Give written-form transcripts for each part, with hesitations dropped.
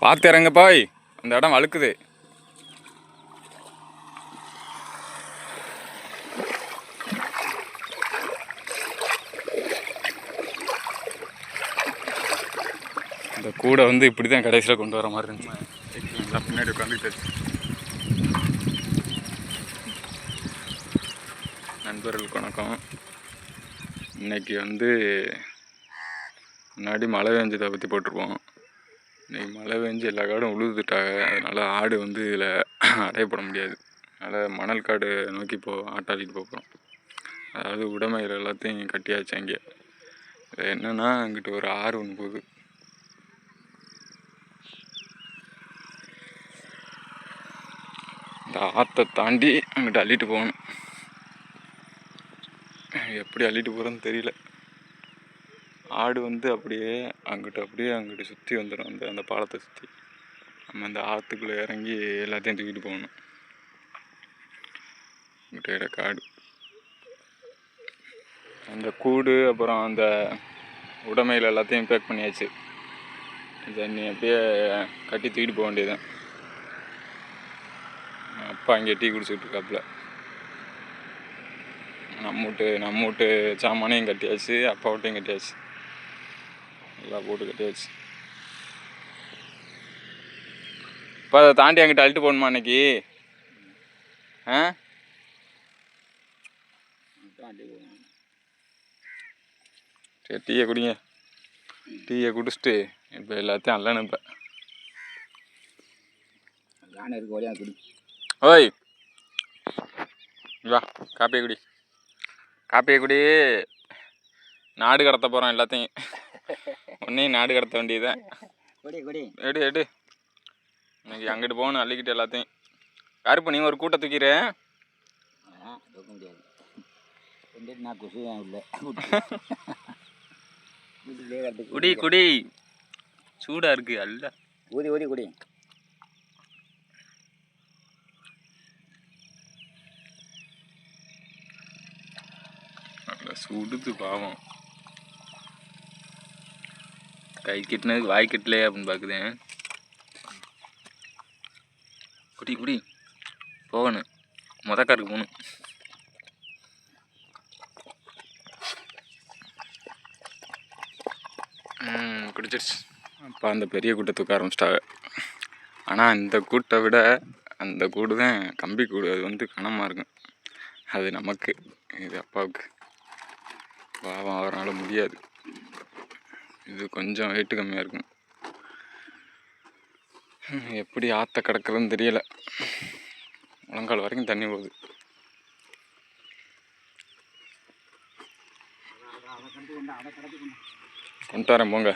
பார்த்து இறங்க பாய், அந்த இடம் வழுக்குது. இந்த கூடை வந்து இப்படி தான் கடைசியில் கொண்டு வர மாதிரி இருந்துச்சு. பின்னாடி உட்காந்துக்கிட்டு நண்பர்களுக்கு வணக்கம். இன்னைக்கு வந்து முன்னாடி மழை பெஞ்சதை பற்றி போட்டிருப்போம். இன்றைக்கி மழை பெஞ்சு எல்லா காடும் உழுதுட்டாங்க. அதனால் ஆடு வந்து இதில் அடையப்பட முடியாது. அதனால் மணல் காடு நோக்கி ஆட்டாளிட்டு போகிறோம். அதாவது உடைமைகள் எல்லாத்தையும் கட்டியாச்சு. அங்கே என்னென்னா அங்கிட்டு ஒரு ஆறு ஒன்று போகுது. இந்த ஆற்றை தாண்டி அங்கிட்டு அள்ளிட்டு போகணும். எப்படி அள்ளிட்டு போகிறோன்னு தெரியல. ஆடு வந்து அப்படியே அங்கிட்டு சுற்றி வந்துடும். அந்த பாலத்தை சுற்றி நம்ம அந்த ஆற்றுக்குள்ளே இறங்கி எல்லாத்தையும் தூக்கிட்டு போகணும். அங்கிட்ட காடு, அந்த கூடு, அப்புறம் அந்த உடைமையில் எல்லாத்தையும் பேக் பண்ணியாச்சு. இதை நீ அப்படியே கட்டி தூக்கிட்டு போக வேண்டியதுதான். அப்பா அங்கே டீ குடிச்சிட்டு இருக்காப்புல. நம்ம வீட்டு சாமானையும் கட்டியாச்சு, அப்பா வீட்டையும் கட்டியாச்சு, எல்லாம் போட்டு கட்டியாச்சு. இப்போ அதை தாண்டி அங்கிட்ட அழுட்டு போகணுமா அன்னைக்கு? சரி, டீயை குடிங்க. டீயை குடிச்சிட்டு இப்போ எல்லாத்தையும் அல்லணும். இப்போ ஓய் வா, காப்பியை குடி. நாடு கடத்த போகிறோம் எல்லாத்தையும். ஒன்றையும் நாடு கடத்த வேண்டியதுதான். எடு இன்னைக்கு அங்கிட்டு போகணும் அள்ளிக்கிட்டு எல்லாத்தையும். கருப்பு, நீ ஒரு கூட்டை தூக்கிடு. குடி சூடா இருக்கு. அல்ல ஊதி குடி. சுடுது பாவம். கை கிட்டினதுக்கு வாய் கிட்டலையே அப்படின்னு பார்க்குதேன். குடி போகணும், முதக்காருக்கு போகணும். குடிச்சிருச்சு. அப்போ அந்த பெரிய கூட்டை தூக்க ஆரம்பிச்சிட்டாங்க. ஆனால் இந்த கூட்டை விட அந்த கூடு தான் கம்பி கூடு. அது வந்து கனமாக இருக்கும். அது நமக்கு, இது அப்பாவுக்கு. பாவம், அவரால் முடியாது. இது கொஞ்சம் வெயிட்டு கம்மியாக இருக்கும். எப்படி ஆற்ற கிடக்குதுன்னு தெரியல. முழங்கால் வரைக்கும் தண்ணி போகுது. கொண்டு வரேன் போங்க.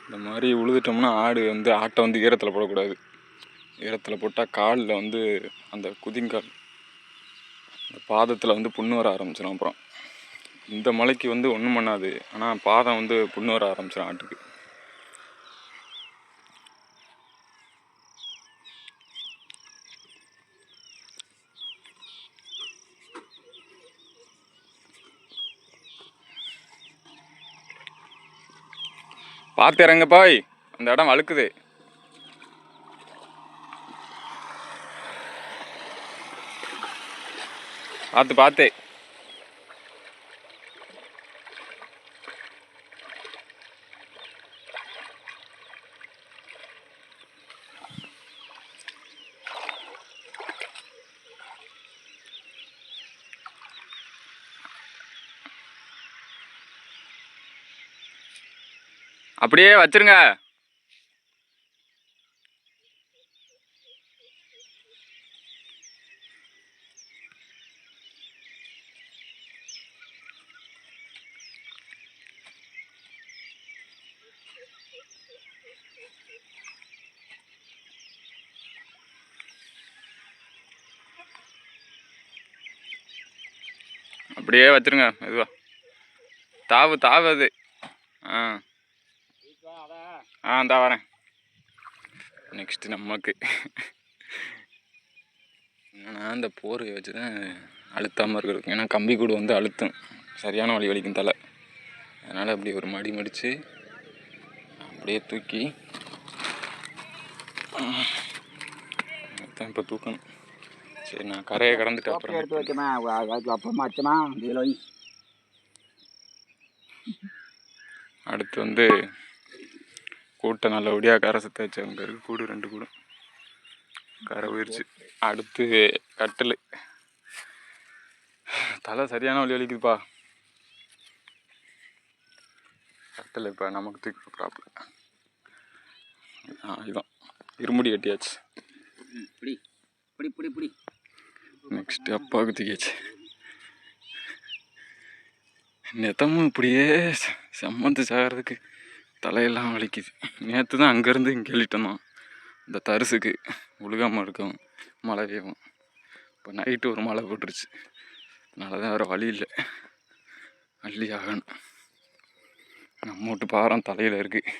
இந்த மாதிரி உழுதுட்டோம்னா ஆட்டை வந்து ஈரத்தில் போடக்கூடாது. ஈரத்தில் போட்டால் காலில் வந்து அந்த குதிங்கால், அந்த பாதத்தில் வந்து புண்ணு வர ஆரம்பிச்சிடும். அப்புறம் இந்த மலைக்கு வந்து ஒன்றும் பண்ணாது, ஆனால் பாதம் வந்து புண்ணு வர ஆரம்பிச்சிடும் ஆட்டுக்கு. பார்த்து இறங்க பாய், அந்த இடம் வழுக்குது. பார்த்து அப்படியே வச்சிருங்க. அப்படியே வச்சிருங்க. மெதுவா தாவு அது. இந்தா வரேன். நெக்ஸ்ட் நமக்கு என்னன்னா, இந்த போர்வை வச்சு தான் அழுத்தாமல் இருக்கிறது. ஏன்னா கம்பி கூடு வந்து அழுத்தும், சரியான வலிக்கும் தலை. அதனால் அப்படி ஒரு மடி மடித்து அப்படியே தூக்கி தான் இப்போ தூக்கணும். சரி நான் கரையை கடந்துட்டு அப்புறம் எடுத்து வைக்கமா அப்புறமா வச்சமா இதில். அடுத்து வந்து கூட்டை நல்லபடியாக கரை சுற்ற வச்சவங்க இருக்குது. கூடு 2 கூடும் கரை போயிடுச்சு. அடுத்து கட்டில். தலை சரியான வலி வலிக்குதுப்பா. கட்டில் இப்போ நமக்கு தூக்கி ப்ராப்ளம். இதுதான் இருமுடி கட்டியாச்சு. நெக்ஸ்ட்டு அப்பாவுக்கு தூக்கியாச்சு. நெத்தமும் இப்படியே சம்மந்து சாகிறதுக்கு தலையெல்லாம் வலிக்குது. நேற்று தான் அங்கேருந்து இங்கே எழுதிட்டோம் தான் இந்த தரிசுக்கு உழுகாமல் இருக்கும் மழை பெய்யும். இப்போ நைட்டு ஒரு மழை போட்டுருச்சு. அதனால தான் வேறு வழி இல்லை, அள்ளி ஆகணும். நம்ம வீட்டு பாரம் தலையில் இருக்குது.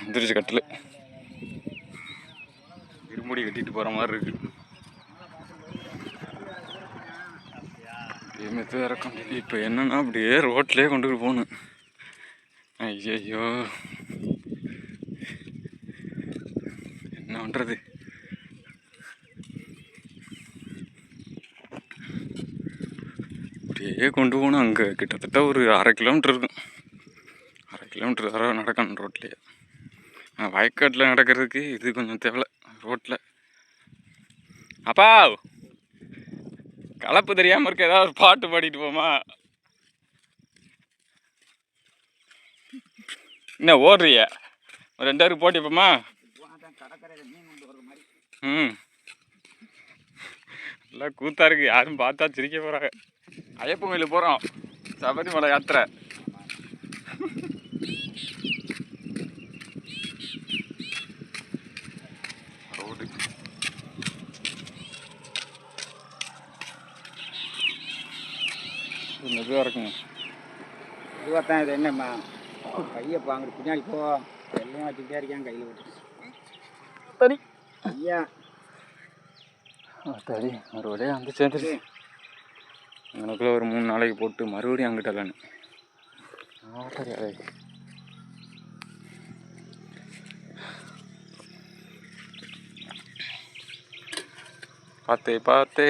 வந்துருச்சு கட்டில். இருமுடி கட்டிட்டு போகிற மாதிரி இருக்குது. மெத்து இறக்கும். இப்போ என்னன்னா அப்படியே ரோட்லேயே கொண்டு போகணும். ஐயோ என்ன பண்ணுறது? அப்படியே கொண்டு போகணும். அங்கே கிட்டத்தட்ட ஒரு 1/2 கிலோமீட்டர் இருக்கும். 1/2 கிலோமீட்டர் வர நடக்கணும் ரோட்லேயே. வயக்காட்டில் நடக்கிறதுக்கு இது கொஞ்சம் தேவை ரோட்டில். அப்பா கலப்பு தெரியாமல் இருக்க, ஏதாவது ஒரு பாட்டு பாடிட்டு போமா? என்ன ஓடுறிய? ஒரு 2 பேருக்கு போட்டி போமா? நல்லா கூத்தா இருக்கு. யாரும் பார்த்தா சிரிக்க போகிறாங்க. ஐயப்பன் கோயிலுக்கு போகிறோம், சபரிமலை யாத்திரை. ரோடு மெதுவாக இருக்குங்க. இதுவாக தான். இது என்னம்மா கையை பாங்க பின்னாடி போ. எல்லாம் வச்சுக்கிட்டே இருக்கேன் கையில் விட்டு. சரி ஐயா சரி மறுபடியும் வந்து சேர்ந்துச்சு. எனக்குள்ள ஒரு 3 நாளைக்கு போட்டு மறுபடியும் அங்கிட்டலான்னு. சரி அதே பார்த்து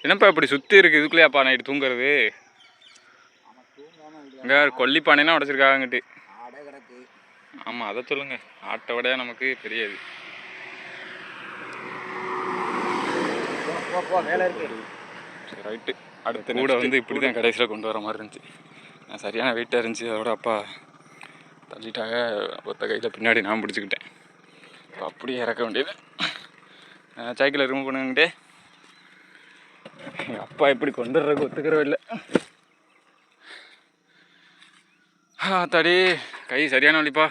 என்னப்பா இப்படி சுற்றி இருக்குது? இதுக்குள்ளேயாப்பா நைட்டு தூங்குறது? இங்கே கொல்லிப்பானைனா உடச்சிருக்காங்கட்டு. ஆமாம் அதை சொல்லுங்கள். ஆட்டை விட நமக்கு பெரியது. சரி ரைட்டு. அடுத்த கூட வந்து இப்படி தான் கடைசியில் கொண்டு வர மாதிரி இருந்துச்சு. சரியான வெயிட்டாக இருந்துச்சு. அதோட அப்பா தள்ளிட்டாக. ஒத்த கையில் பின்னாடி நான் பிடிச்சிக்கிட்டேன். இப்போ அப்படியே இறக்க வேண்டியது. சைக்கிளை ரிமூவ் பண்ணுங்கிட்டே. எங்கள் அப்பா எப்படி கொண்டு வர்றதுக்கு ஒத்துக்கிறவே இல்லை. தடி கை சரியான வலிப்பா.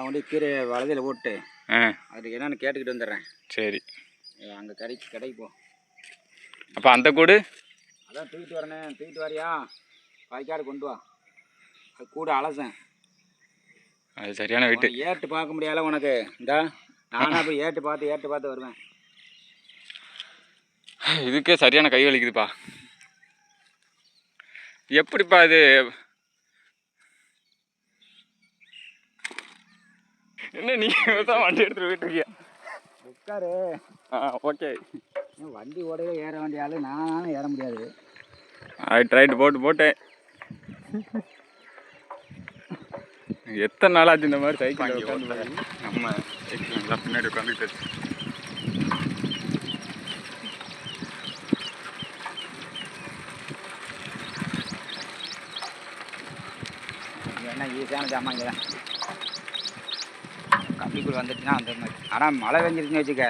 கொண்டு கீரை வலதையில் போட்டு அதுக்கு என்னென்னு கேட்டுக்கிட்டு வந்துடுறேன். சரி அங்கே கடைக்கு போ. அப்போ அந்த கூடு அதான் தூக்கிட்டு வரேனே. தூக்கிட்டு வரியா? காய்க்காடு கொண்டு வா. அது கூட அலசேன். அது சரியான வெயிட்டு. ஏட்டு பார்க்க முடியாத உனக்கு. இந்தா நானாக போய் ஏட்டு பார்த்து வருவேன். இதுக்கே சரியான கை வலிக்குதுப்பா. எப்படிப்பா இது? என்ன நீங்கள் தான் வண்டி எடுத்துகிட்டு போயிட்டுருக்கியா? உட்காரு. ஓகே. வண்டி ஓடவே ஏற வேண்டிய ஆள் நானும் ஏற முடியாது. ரைட்டு போட்டேன். எத்தனை நாளாச்சு இந்த மாதிரி சைக்கிள் உட்காந்து நம்ம சைக்கிள் நல்லா பின்னாடி உட்காந்துட்டு என்ன ஈஸியான ஜாமான் இங்கே தான் கம்பிக்குள் வந்துச்சுன்னா அந்த மாதிரி. ஆனால் மழை பெஞ்சிருச்சுன்னு வச்சுக்க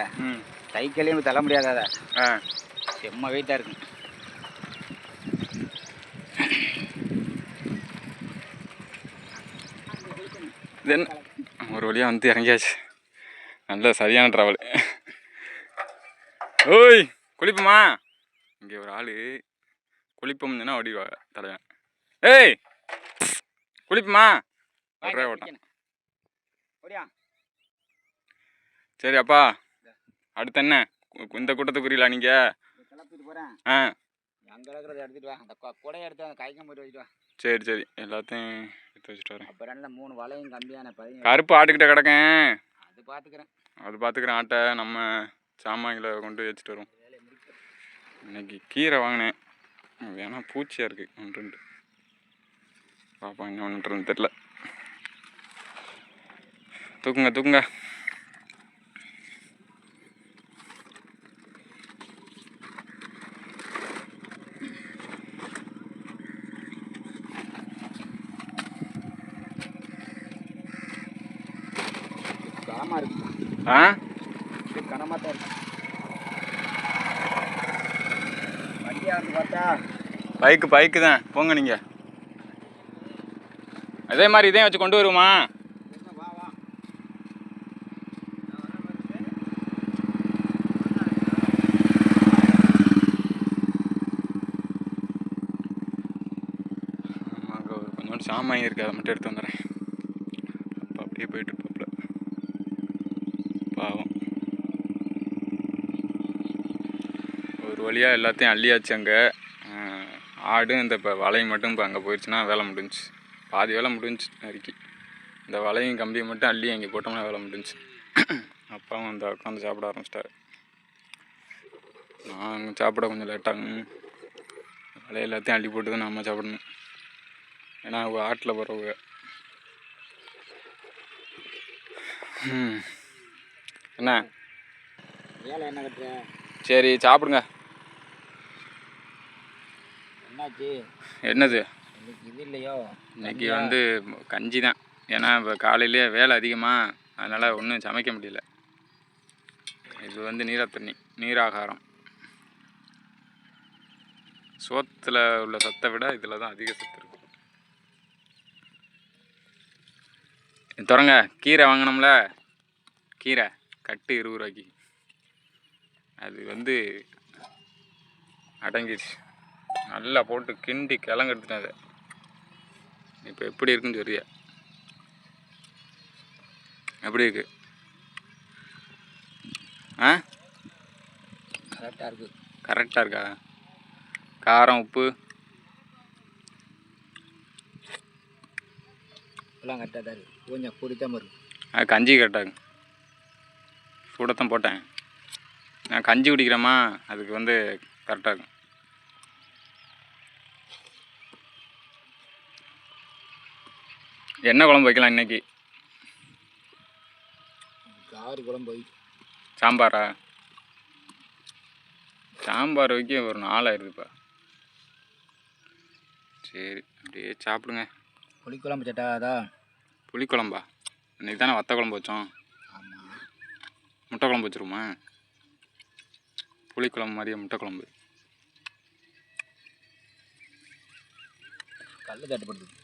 சைக்கிளையும் தள்ள முடியாத அதை செம்ம வெயிட்டாக இருக்குங்க. தென் ஒரு வழியாக வந்து இறங்கியாச்சு. நல்ல சரியான ட்ராவல். ஓய் குளிப்போமா? இங்கே ஒரு ஆள் குளிப்போம்னா ஓடிடுவாங்க தலைவன். ஏய் குளிப்போமா? ஒரே ஓட்டம். சரி அப்பா, அடுத்து என்ன இந்த கூட்டத்துக்குரியலா நீங்கள்? கிளப்பிட்டு போகிறேன். அங்கே இருக்கிறத எடுத்துகிட்டு வா. அந்த கூடையை எடுத்து அந்த கைக்கம் போட்டு வச்சுட்டு வா. சரி சரி, எல்லாத்தையும் எடுத்து வச்சுட்டு வரேன். அப்புறம் 3 வலையும் கம்மியான 10 கருப்பு ஆட்டுக்கிட்ட கிடக்கேன். அது பார்த்துக்கிறேன். அது பார்த்துக்கிறேன். ஆட்டை நம்ம சாமான்களை கொண்டு போய் வச்சுட்டு வரோம். இன்னைக்கு கீரை வாங்கினேன். ஏன்னா பூச்சியாக இருக்குது ஒன்று ரெண்டு. பாப்பா என்ன ஒன்றுன்னு தெரில. தூக்குங்க தூக்குங்க. கனமாக இருக்கு. கனமாக தான் இருக்கு. வண்டியாக இருந்து பார்த்தா பைக்கு தான். போங்க நீங்கள். அதே மாதிரி இதையும் வச்சு கொண்டு வருமா? வா வா. அங்கே ஒரு கொஞ்சோண்டு சாமான் இருக்குது, அதை மட்டும் எடுத்து வந்துடுறேன். அப்போ அப்படியே போயிட்டு இருப்பாப்புல பாவம். ஒரு வழியாக எல்லாத்தையும் அள்ளியாச்சு. அங்கே ஆடு இந்த இப்போ வலையும் மட்டும் இப்போ அங்கே போயிடுச்சுன்னா வேலை முடிஞ்சிச்சு. பாதி வேலை முடிஞ்சிச்சு நறுக்கி. இந்த வலையும் கம்பியை மட்டும் அள்ளி அங்கே போட்டோம்னா வேலை முடிஞ்சிச்சு. அப்பாவும் அந்த உட்காந்து சாப்பிட ஆரம்பிச்சிட்டாரு. நான் சாப்பிட கொஞ்சம் லேட்டாகும். வலையை எல்லாத்தையும் அள்ளி போட்டு தான் நம்ம சாப்பிடணும். ஏன்னா அவங்க ஆட்டில் போகிறவங்க. என்ன வேலை என்ன கட்டுற? சரி சாப்பிடுங்க. என்னாச்சு? என்னது? இன்னைக்கு இது இல்லையோ? இன்னைக்கு வந்து கஞ்சி தான். ஏன்னா இப்போ காலையிலே வேலை அதிகமாக, அதனால் ஒன்றும் சமைக்க முடியல. இது வந்து நீராத்தண்ணி, நீராகாரம். சோத்தில் உள்ள சத்தை விட இதில் தான் அதிக சத்து இருக்கும். தொடங்க. கீரை வாங்கினோம்ல, கீரை கட்டு 20 ரூபாய்க்கு. அது வந்து அடங்கிடுச்சு. நல்லா போட்டு கிண்டி கிழங்கு எடுத்துட்டேன். அதை இப்போ எப்படி இருக்குன்னு சொல்றியா? எப்படி இருக்கு? கரெக்டாக இருக்குது. கரெக்டாக இருக்கா? காரம் உப்பு எல்லாம் கரெக்டாக தான் இருக்குது. கொஞ்சம் குடித்தாம இருக்குது. அது கஞ்சி கரெக்டாக சூடத்தான் போட்டேன். நான் கஞ்சி குடிக்கிறேம்மா, அதுக்கு வந்து கரெக்டாக இருக்கும். என்ன குழம்பு வைக்கலாம் இன்னைக்கு? காரி குழம்பு வை. சாம்பாரா? சாம்பார் வைக்க ஒரு 4 ஆயிருதுப்பா. சரி அப்படியே சாப்பிடுங்க. புளிக்குழம்பு சட்டாதா? புளிக்குழம்பா? இன்னைக்கு தானே வத்த குழம்பு வச்சோம். ஆமாம். முட்டை குழம்பு வச்சுருமா? புளிக்குழம்பு மாதிரியே முட்டை குழம்பு. கல் தட்டுப்படுது.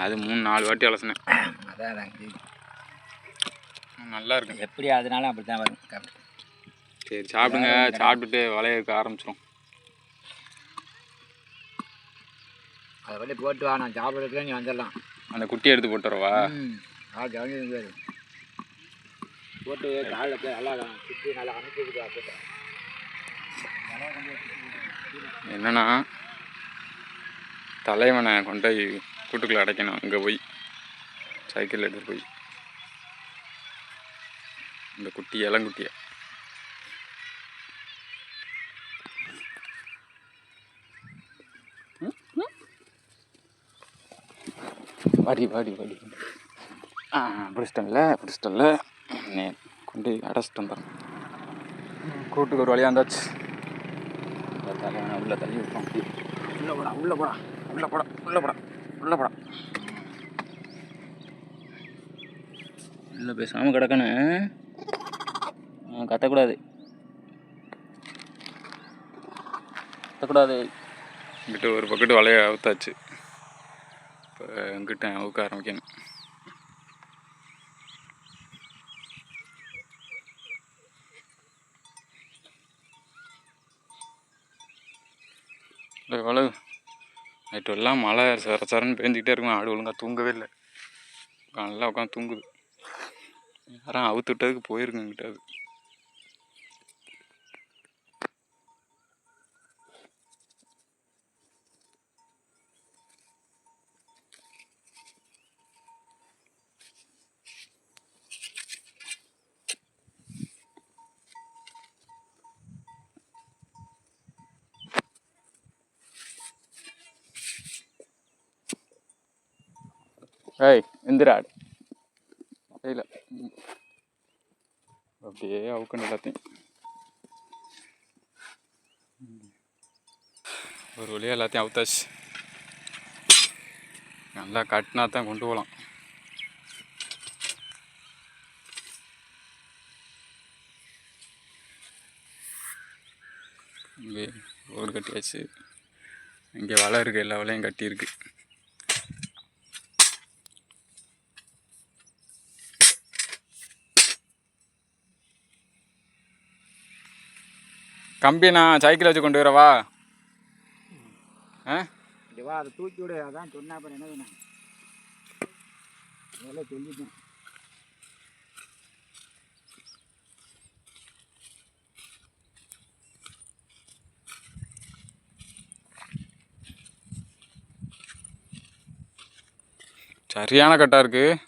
அது 3-4 வாட்டி அலசினேன். அதான் நல்லா இருக்கு. எப்படி அதனால அப்படி தான் வரும். சரி சாப்பிடுங்க. சாப்பிட்டுட்டு வளையக்க ஆரம்பிச்சிடும். அதை வழி போட்டு வா. நான் சாப்பிட்றதுக்குள்ள நீ வந்துடலாம். அந்த குட்டியை எடுத்து போட்டுறவா? கவனிங்க போட்டு காலில் போய் நல்லா சுற்றி நல்லா அனுப்பிட்டு. என்னன்னா தலைவனை கொண்டு போய் கூட்டுக்குள்ளே அடைக்கணும். அங்கே போய் சைக்கிள் எடுத்துகிட்டு போய் இந்த குட்டி இளங்குட்டியை வாடி வாடி வாடி. பிடிச்சிட்டல நே கொண்டு அடைச்சிட்டு வந்துடுறேன். கூட்டுக்கு ஒரு வழியாக வந்தாச்சு. தலைவனை உள்ளே தள்ளி விட்டோம். உள்ளே பேசாமல் கிடக்கணும். கத்தக்கூடாது. இங்கிட்ட ஒரு பக்கெட்டு வலையை அவுத்தாச்சு. இப்போ எங்கிட்ட அவுக்க ஆரம்பிக்கணும். எவ்வளவு நைட்டு எல்லாம் மழை சரன்னு பேஞ்சிக்கிட்டே இருக்கும். ஆடு ஒழுங்காக தூங்கவே இல்லை. நல்லா உட்காந்து தூங்குது. யாரும் அவுத்து விட்டதுக்கு போயிருக்குங்க கிட்ட. அது ஏய் எந்திராடு இல்லை அப்படியே அவுக்கணும் எல்லாத்தையும். ஒரு வழியாக எல்லாத்தையும் அவுத்தாச்சு. நல்லா கட்டினா தான் கொண்டு போகலாம். இங்கே ரோடு கட்டியாச்சு. இங்கே வலை இருக்குது. எல்லா வலையும் கட்டியிருக்கு. கம்பி நான் சைக்கிள் வச்சு கொண்டு வரவா? இதுவா அதை தூக்கி விடு. அதான் சொன்னா அப்புறம் என்ன வேணும் அதெல்லாம் சொல்லிட்டேன். சரியான கட்டாக இருக்குது.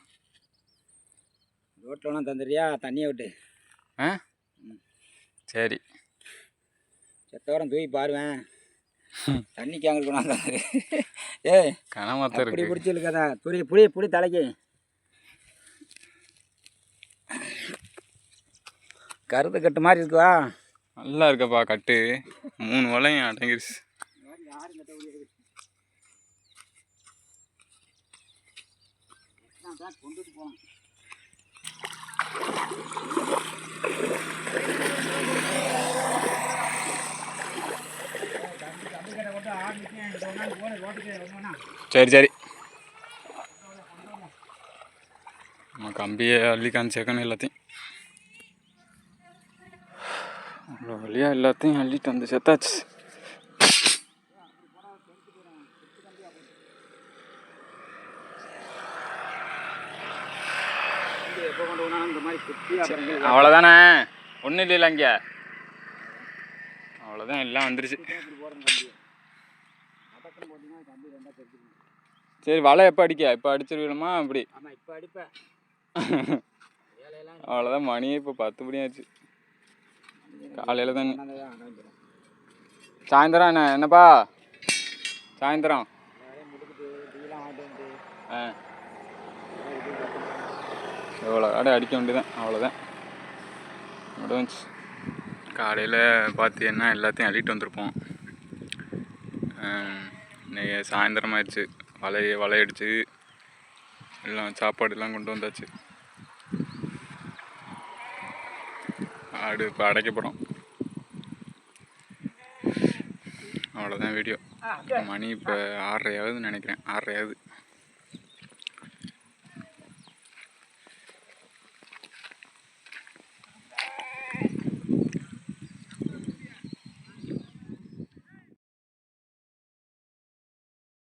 ரோட்டில் ஒன்றும் தந்துடுறியா? தண்ணியை விட்டு. சரி செத்தவரம் தூக்கி பாருவேன். தண்ணிக்கு அங்கே கொண்டாந்து ஏய் கனமாத்தான் இப்படி இருக்கு. பிடிச்சிருக்கதா புடி தலைக்கு. கருத்து கட்டு மாதிரி இருக்குவா? நல்லா இருக்கப்பா கட்டு. 3 வலையும் அடங்கிருச்சு. கொண்டுட்டு போகலாம். சரி நம்ம கம்பியை அள்ளி காமிச்சேக்கணும் எல்லாத்தையும். அவ்வளோ வழியாக எல்லாத்தையும் அள்ளிட்டு வந்து செத்தாச்சு. அவ்வளோதானே, ஒன்றும் இல்லைல்ல இங்கே. அவ்வளோதான் எல்லாம் வந்துருச்சு. சரி வலை எப்போ அடிக்க? இப்போ அடிச்சிருக்கணுமா? அப்படி இப்போ அடிப்பேன். அவ்வளோதான். மணியே இப்போ 10 மணி ஆச்சு. காலையில் தானே. சாயந்தரம் என்னப்பா? சாயந்தரம் எவ்வளோ கடை அடிக்க வேண்டியதான். அவ்வளோதான் முடிஞ்சு. காலையில் பார்த்தீங்கன்னா எல்லாத்தையும் அள்ளிட்டு வந்திருப்போம். இன்னைக்கு சாயந்தரம் ஆயிடுச்சு. வலையடிச்சு எல்லாம் சாப்பாடுலாம் கொண்டு வந்தாச்சு. ஆடு இப்போ அடைக்க போகிறோம். அவ்வளோதான் வீடியோ. மணி இப்போ 6:30 ஆகுதுன்னு நினைக்கிறேன். 6:30 ஆகுது.